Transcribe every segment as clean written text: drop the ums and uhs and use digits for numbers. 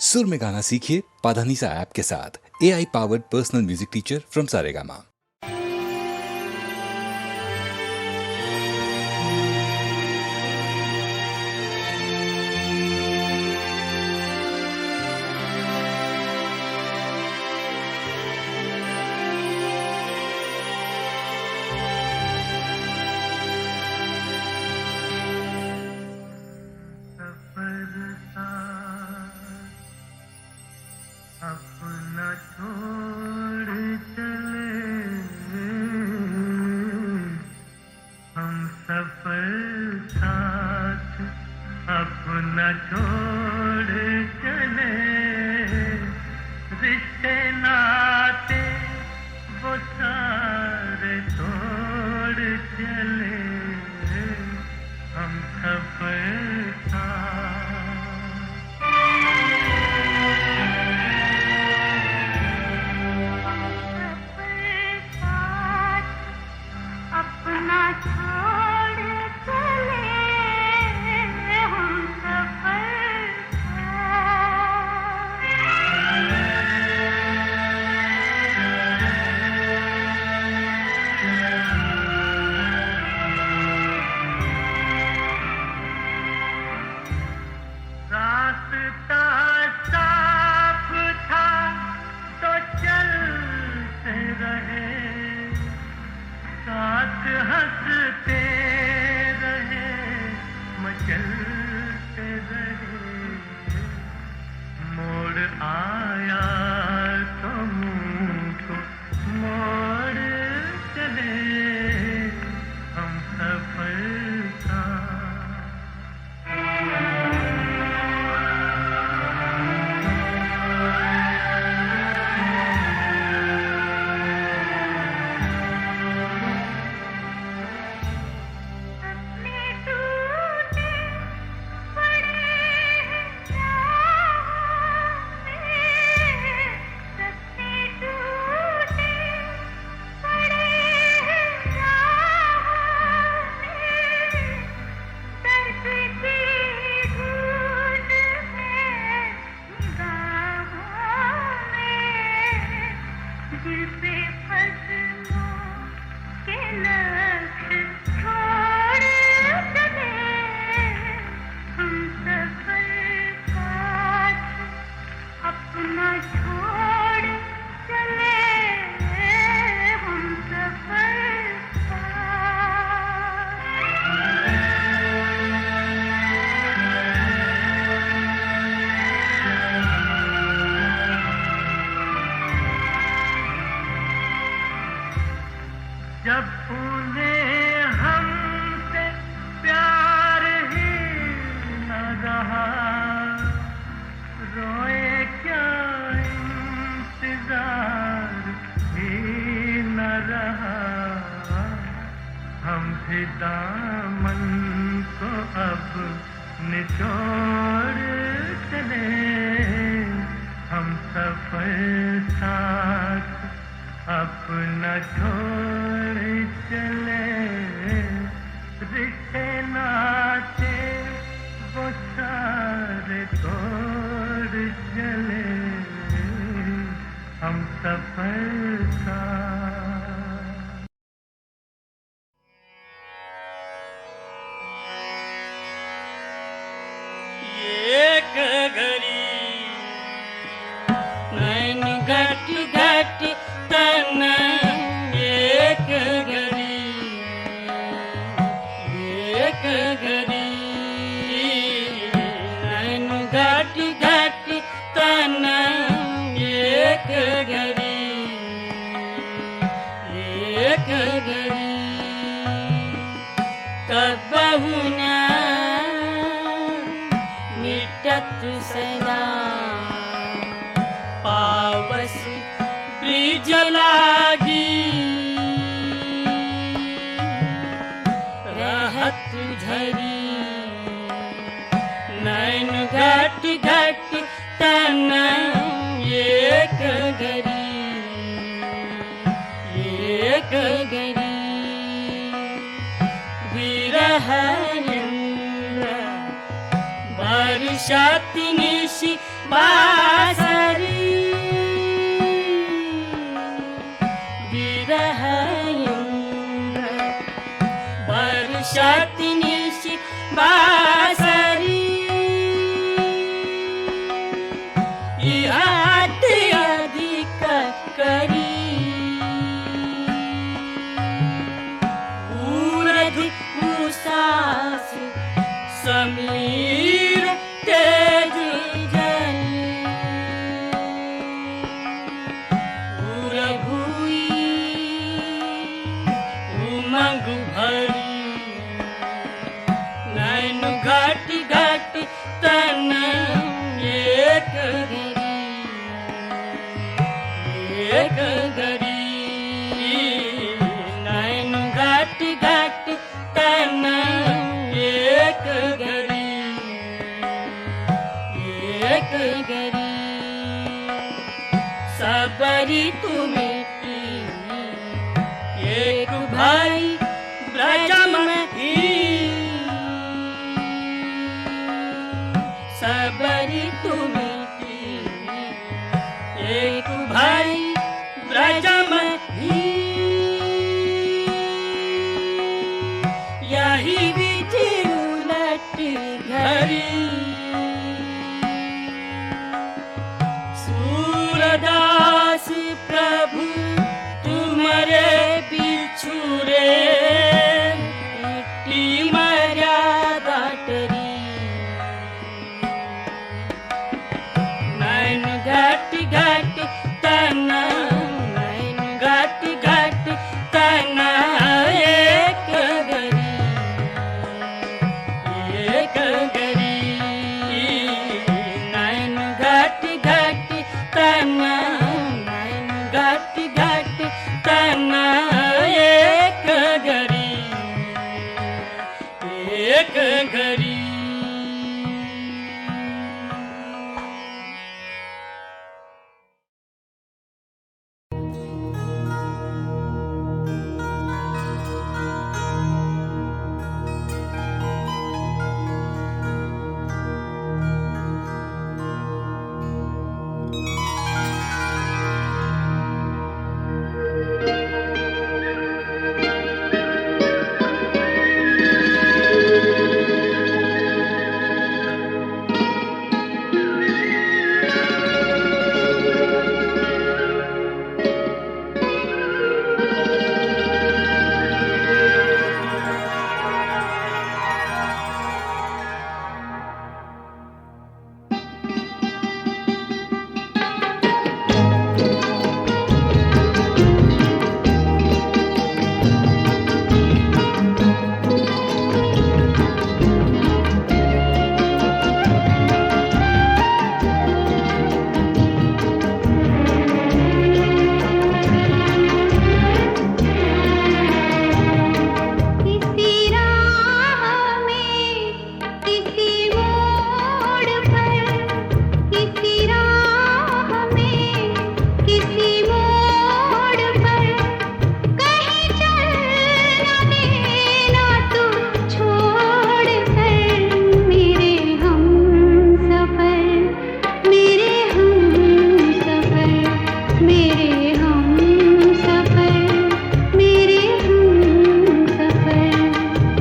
सुर में गाना सीखिए पाधानीसा ऐप के साथ। AI powered personal music teacher from Saregama. अपना छोड़ चले हम सफर साथ, अपना छोड़ चले रिश्ते नाते वो सारे तोड़ चले हम सफर साथ। अपना छोड़ चले हम सफर रास्ता साफ था तो चलते रहे, साथ हंसते रहे मचलते रहे। मोड़ आया तो मुंह को मोड़ चले हम सफर का। अपना छोड़ चले हम सफर जब उन्हें हमसे प्यार ही न रहा, रोए क्या इंतजार ही न रहा। हम भी दामन को अब निचोड़ चले हम सफर साथ, अपना छोड़ चले रिश्ते नाते वो सारे तोड़ चले हम सफर का। एक घड़ी नैन घट घट तन, एक घड़ी नैन घट घट तन, एक घड़ी कबहु न मिटत सदा पावस ब्रिज लागी। रहत झरी नैन घट घट तन, एक घड़ी विरह इंद्र बरसात निशि बा इहात अधिक करी ऊर्ध्व उषास समीर तेज जल उर्भुई उमंग भरी नैन घट घट तन एक घड़ी नैन घट घट तन एक घड़ी सबरी तुम्हें एक भाई ब्रजम सबरी तुम्हें एक भाई ब्रजम यही विधि उलट घरी सूरदास प्रभु तुम्हारे बिछुरे मर्यादा टरी नैन घट घट तना नैन घट घट तना एक घड़ी नैन घट घट तना नैन घट घट तना एक घड़ी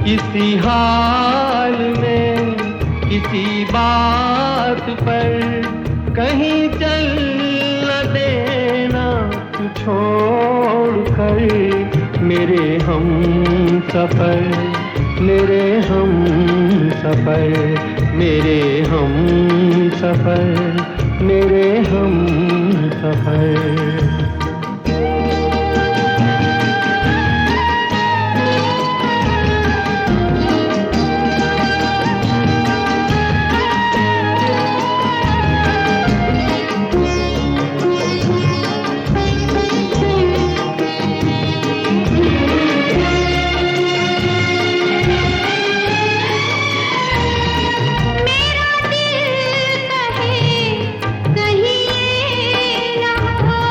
किसी हाल में किसी बात पर कहीं चल न देना तू छोड़ कर मेरे हम सफर मेरे हम सफर मेरे हम सफर मेरे हम सफर। मेरा दिल कहे कहीं ये न हो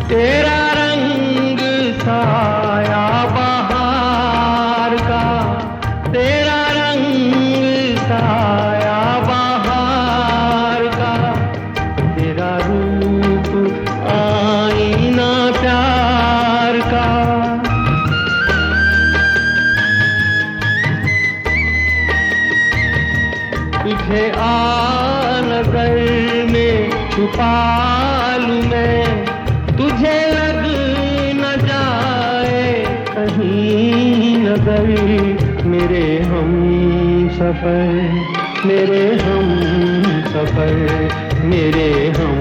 तेरा रंग साया बहार का, तेरा रंग साया बहार का, तेरा रूप आईना प्यार का। तुझे आ नजर में छुपा लूं मैं, तुझे लग न जाए कहीं नजर। मेरे हम सफर, मेरे हम सफर, मेरे हम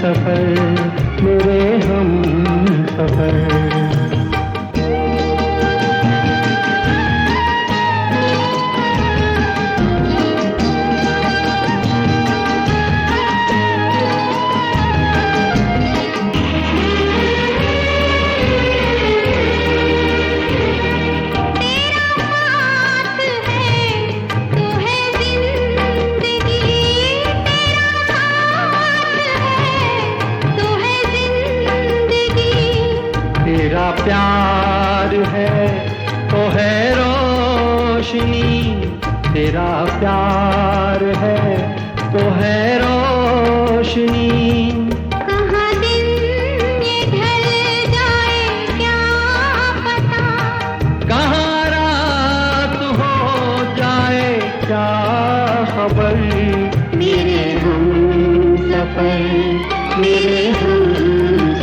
सफर, मेरे हम सफर। तेरा प्यार है तो है रोशनी, तेरा प्यार है तो है रोशनी। कहाँ दिन ये ढल जाए क्या पता, कहाँ रात हो जाए क्या खबर। मेरे हम सफर, मेरे हम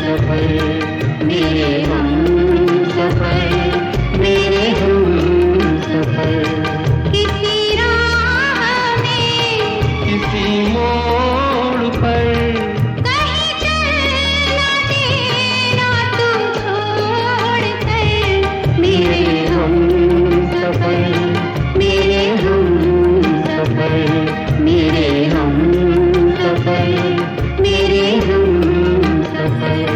सफर, मेरे हम सफर, मेरे हम सफर। किसी राह में, किसी मोड़ पर, कहीं चलना देना तुम छोड़ कर। मेरे हम सफर, मेरे हम सफर, मेरे हम सफर, मेरे हम सफर।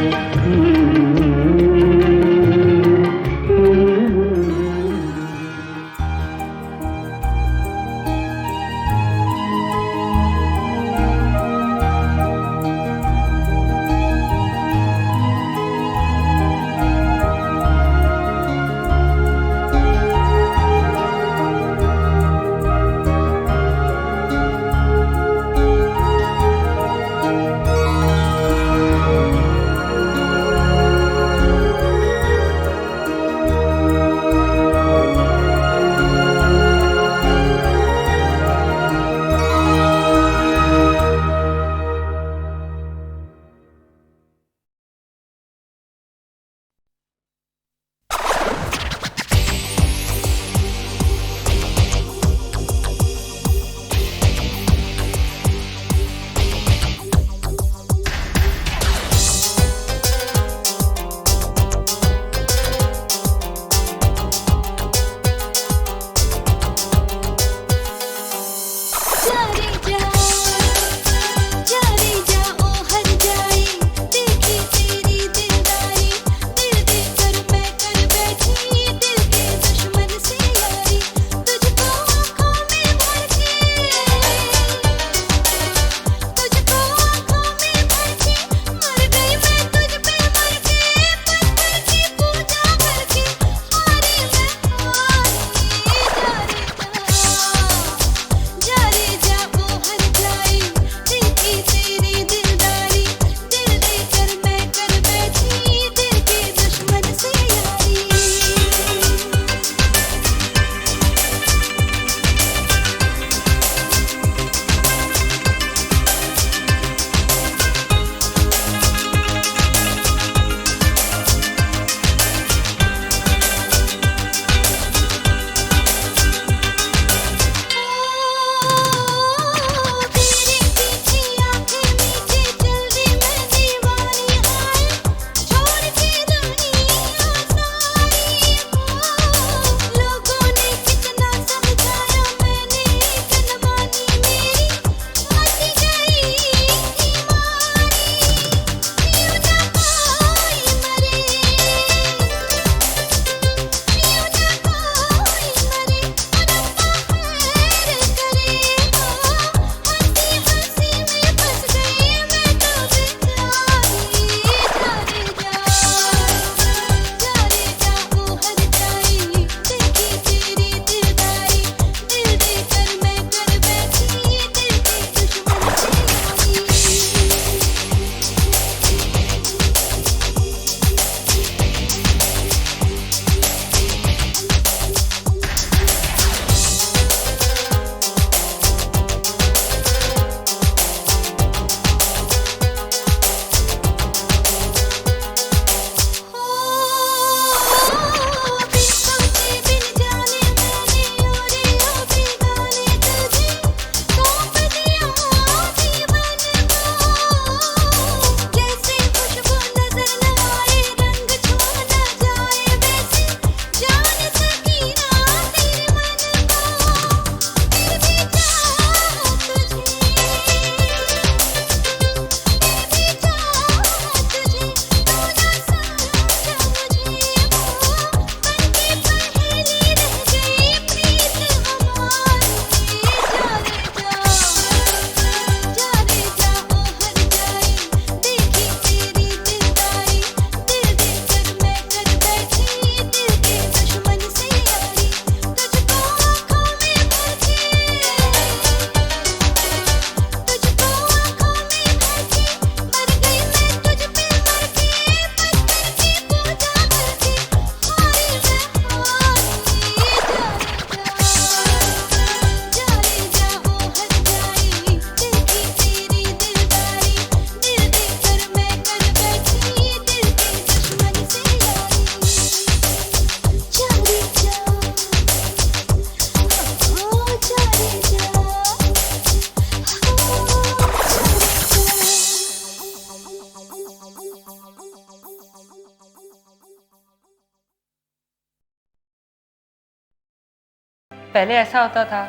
पहले ऐसा होता था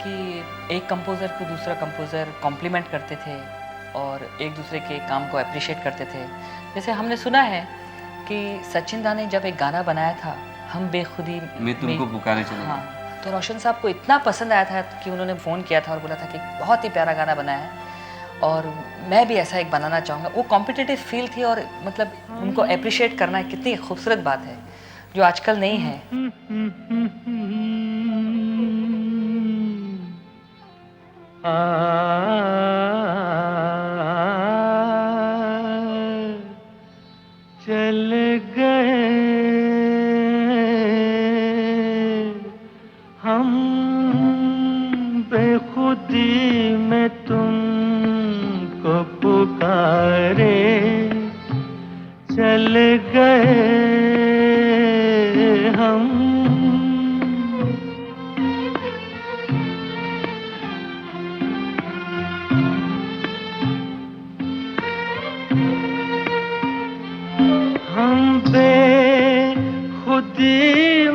कि एक कंपोज़र को दूसरा कंपोज़र कॉम्प्लीमेंट करते थे और एक दूसरे के काम को अप्रिशिएट करते थे। जैसे हमने सुना है कि सचिन दा ने जब एक गाना बनाया था, हम बेखुदी मैं तुमको पुकारे चलूं। हाँ, तो रोशन साहब को इतना पसंद आया था कि उन्होंने फ़ोन किया था और बोला था कि बहुत ही प्यारा गाना बनाया है और मैं भी ऐसा एक बनाना चाहूँगा। वो कॉम्पिटिटिव फील थी और मतलब उनको अप्रिशिएट करना कितनी खूबसूरत बात है जो आजकल नहीं है। चल गए हम बेखुदी में तुमको पुकारे, चल गए हम। हम बेखुदी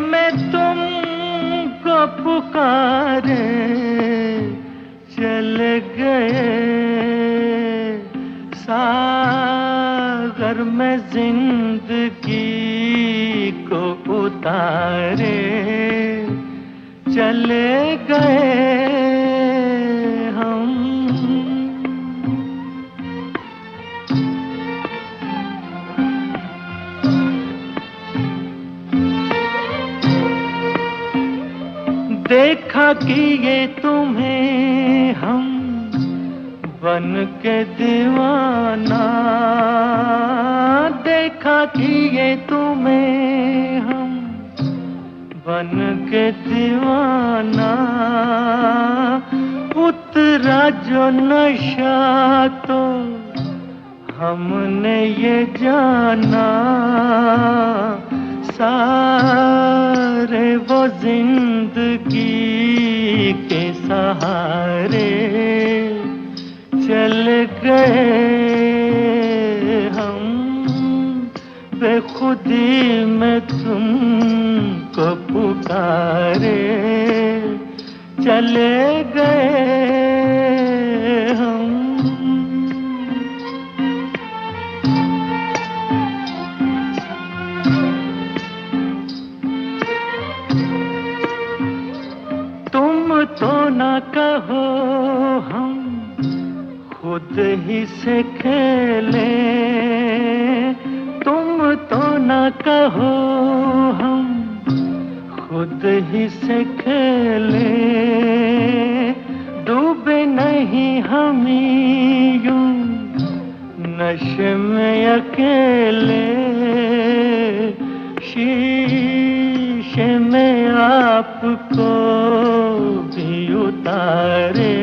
में तुमको पुकारे, चल गए सागर में जिंदगी को उतारे, चले गए हम। देखा कि ये तुम्हें हम बन के दीवाना, देखा कि ये तुम्हें हम बन के दीवाना, उतरा जो नशा तो हमने ये जाना, सारे वो जिंदगी के सहारे चल गए हम, बेखुदी में तुमको पुकारे, चले गए हम। तो ना कहो हम खुद ही से खेले, तुम तो ना कहो हम खुद ही से खेले, डूबे नहीं हम यूं नशे में अकेले, शीशे में आपको भी उतारे,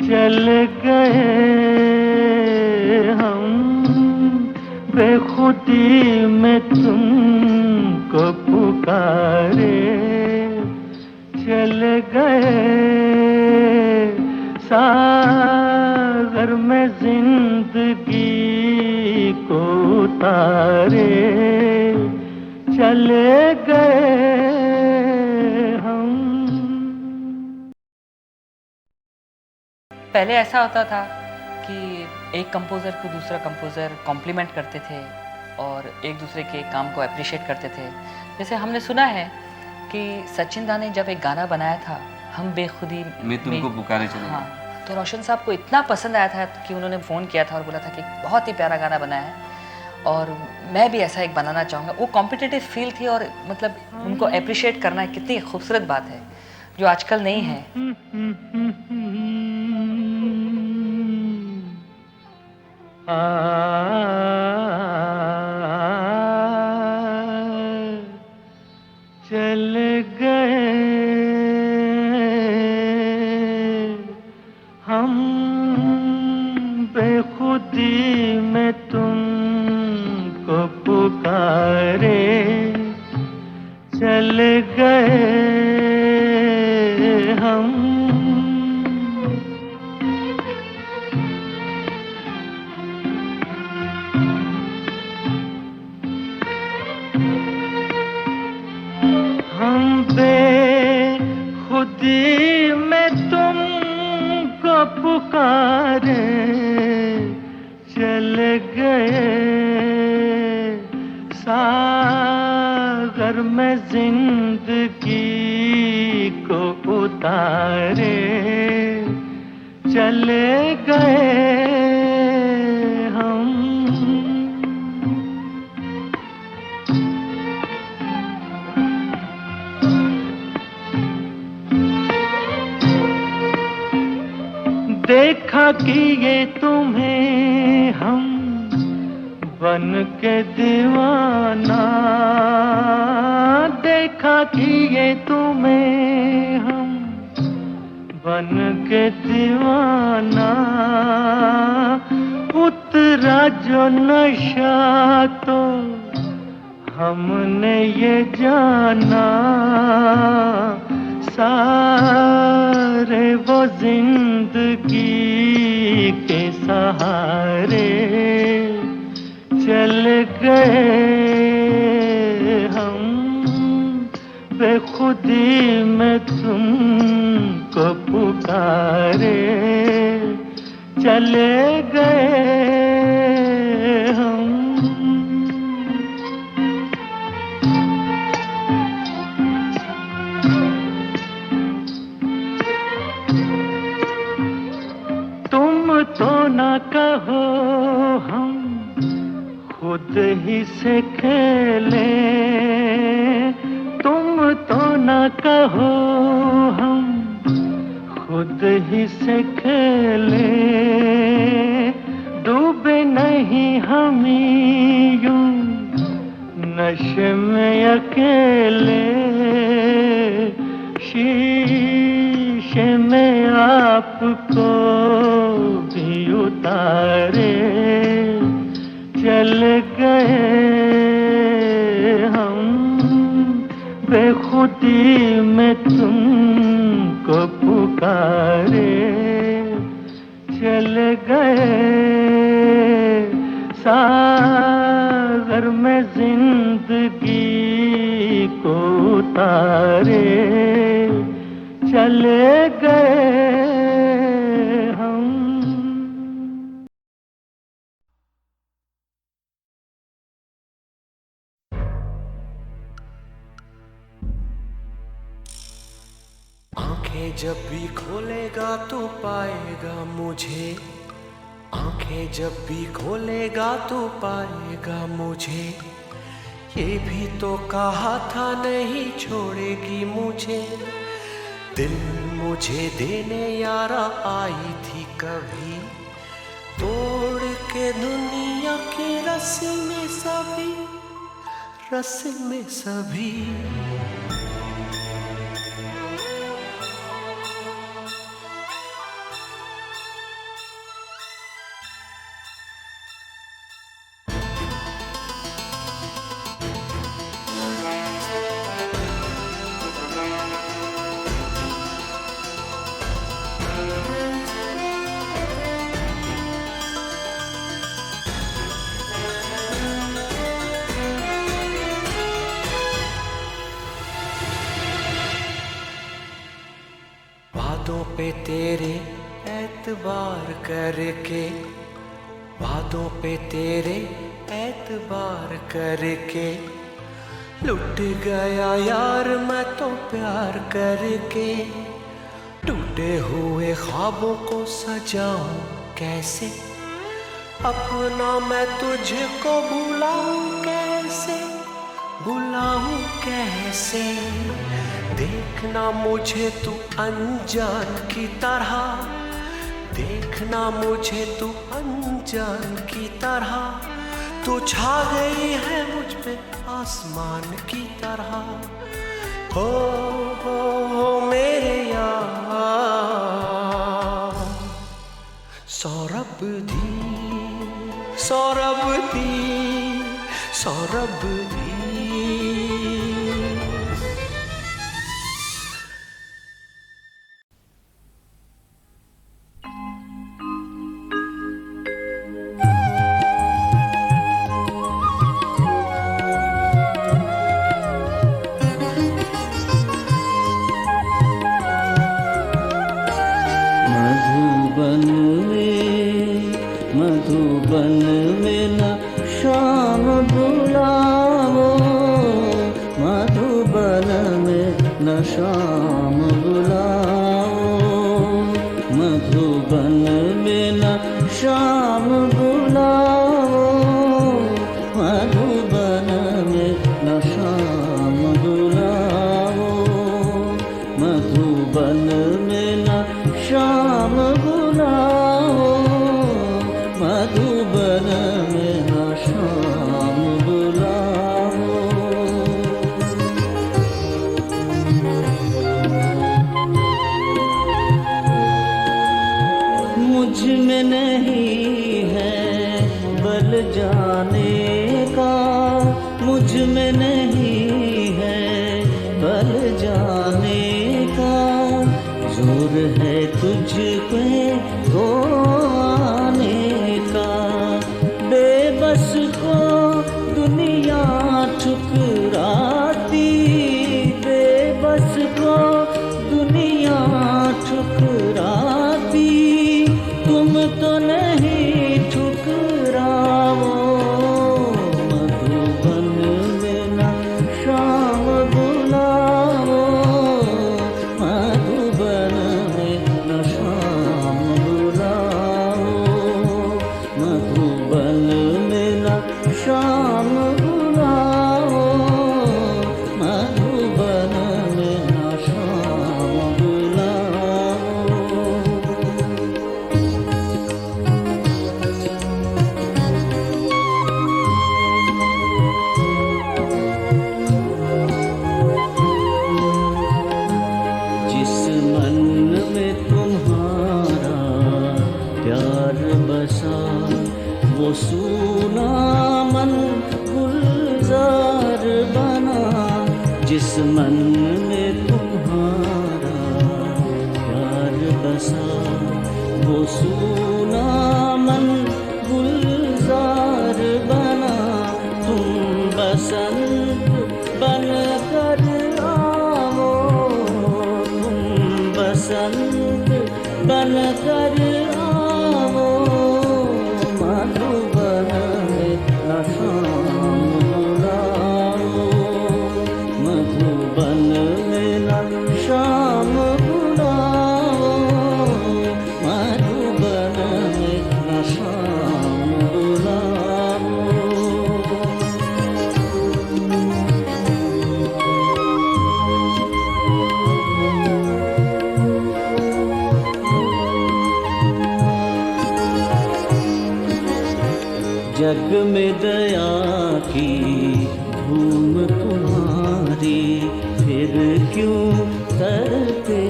चल गए हम, बेखुदी में तुमको पुकारे, चल गए सागर में जिंदगी को उतारे, चले गए हम। पहले ऐसा होता था कि एक कंपोज़र को दूसरा कंपोज़र कॉम्प्लीमेंट करते थे और एक दूसरे के काम को अप्रिशिएट करते थे। जैसे हमने सुना है कि सचिन दा ने जब एक गाना बनाया था, हम बेखुदी मैं तुमको पुकारे चलूं। हाँ, तो रोशन साहब को इतना पसंद आया था कि उन्होंने फ़ोन किया था और बोला था कि बहुत ही प्यारा गाना बनाया है और मैं भी ऐसा एक बनाना चाहूँगा। वो कॉम्पिटिटिव फील थी और मतलब उनको अप्रिशिएट करना कितनी खूबसूरत बात है जो आजकल नहीं है। चल गए हम बेखुदी में तुमको पुकारे, चल गए हम। हम में जिंदगी को उतारे चले गए हम। देखा कि ये तुम्हें हम बन के दीवाना, देखा कि ये तुम्हें हम बन के दीवाना, उतरा जो नशा तो हमने ये जाना, सारे वो जिंदगी के सहारे चल गए हम। बेखुदी में तुमको पुकारे चले गए हम। तुम तो ना कहो हम खुद ही से खेले, तुम तो ना कहो हम खुद ही से खेले, डूबे नहीं हम यूं नशे में अकेले, शीशे में आपको भी उतारे चल गए हम। बेखुदी में तुमको पुकारे चल गए, सागर में जिंदगी को उतारे चले गए हम। आंखें जब भी खोलेगा तो पाएगा मुझे, आंखें जब भी खोलेगा तो पाएगा मुझे, ये भी तो कहा था नहीं छोड़ेगी मुझे। दिल मुझे देने यारा आई थी कभी, तोड़ के दुनिया की रस्सी में सभी, रस्सी में सभी। वादों पे तेरे एतबार करके, वादों पे तेरे एतबार करके, लुट गया यार मैं तो प्यार करके। टूटे हुए ख्वाबों को सजाऊं कैसे, अपना मैं तुझको भुलाऊं कैसे, भुलाऊं कैसे। देखना मुझे तू अनजान की तरह, देखना मुझे तू अनजान की तरह, तू छा गई है मुझ पे आसमान की तरह। हो मेरे यार, सौरभ दी, सौरभ दी, सौरभ दी। मधुबन में न शाम बुलावो, मधु मधुबन में न शाम बुलाओ, मधुबन में न शाम बुलाओ, मधुबन में न शाम बुलाओ, मधुबन में न शाम बुलाओ, मधुबन में न शाम बुलाओ। मुझ में नहीं है बल जाने का, मुझ में नहीं है बल जाने का, जोर है तुझ पे को आने का, बेबस को दुनिया ठुकराती, बेबस को दुनिया ठुकराती, तुम तो नहीं ठुकराओ, मधुबन में न शाम बुलाओ, मधुबन में न शाम बुलाओ, मधुबन में न शाम बुलाओ, मधुबन में न शाम बुलाओ। जिस मन में तुम्हारा प्यार बसा, वो सूना मन गुलजार बना, जिस मन में तुम्हारा प्यार बसा, वो सूना मन गुलजार बना, तुम बसंत बन कर आओ, तुम बसंत बन कर आओ, मधुबन में न शाम बुलाओ, मधुबन में न शाम बुलाओ, मधुबन में न शाम बुलाओ। जग में दया की धूम तुम्हारी, फिर क्यों तरते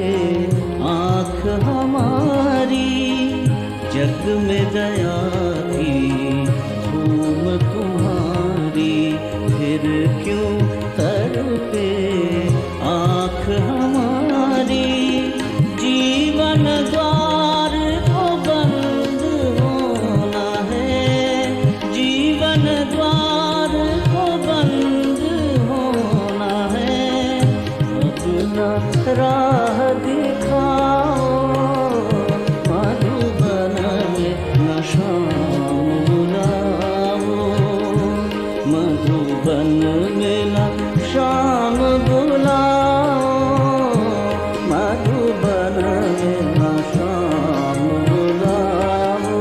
आँख हमारी, जग में दया की धूम तुम्हारी, फिर क्यों तरते आँख हमारी, जीवन द्वार को बंद होना है, जीवन द्वार को बंद होना है, अपना राह दिखाओ, मधुबन में न शाम बुलाओ, मधुबन में न शाम बुलाओ, मधुबन में न शाम बुलाओ,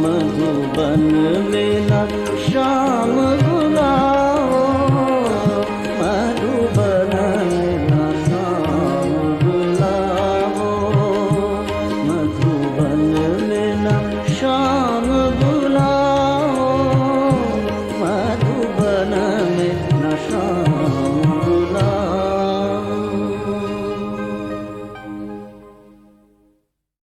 मधुबन में न शाम